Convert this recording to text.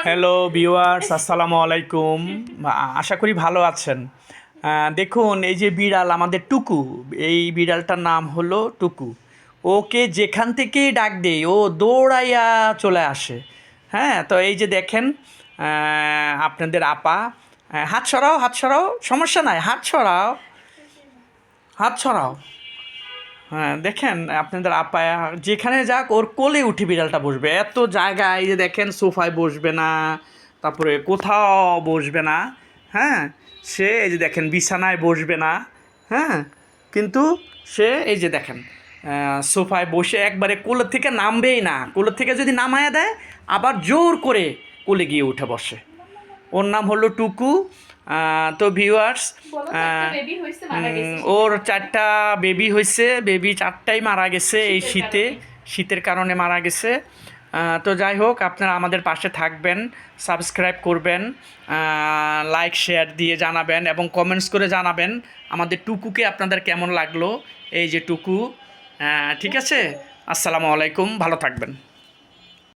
Hello viewers, আসসালামু আলাইকুম। আশা করি ভালো আছেন। দেখুন, এই যে বিড়াল আমাদের টুকু, এই বিড়ালটার নাম হলো টুকু। ওকে যেখান থেকেই ডাক দেই ও দৌড়াইয়া চলে আসে। হ্যাঁ, তো এই যে দেখেন, আপনাদের আপা, হাত সরাও, হাত সরাও, সমস্যা নাই, হাত সরাও, হাত সরাও। হ্যাঁ, দেখেন আপনাদের আপায়া যেখানে যাক ওর কোলে উঠে বিড়ালটা বসবে। এত জায়গায়, এই যে দেখেন, সোফায় বসবে না, তারপরে কোথাও বসবে না। হ্যাঁ, সে এই যে দেখেন বিছানায় বসবে না। হ্যাঁ, কিন্তু সে এই যে দেখেন সোফায় বসে একবারে কোলের থেকে নামবেই না। কোলের থেকে যদি নামায়া দেয় আবার জোর করে কোলে গিয়ে উঠে বসে। ওর নাম হলো টুকু। তো ভিউয়ার্স, ওর 4টা বেবি হয়েছে, বেবি 4টাই মারা গেছে এই শীতে, শীতের কারণে মারা গেছে। তো যাই হোক, আপনারা আমাদের পাশে থাকবেন, সাবস্ক্রাইব করবেন, লাইক শেয়ার দিয়ে জানাবেন এবং কমেন্টস করে জানাবেন আমাদের টুকুকে আপনাদের কেমন লাগলো। এই যে টুকু, ঠিক আছে। আসসালামু আলাইকুম, ভালো থাকবেন।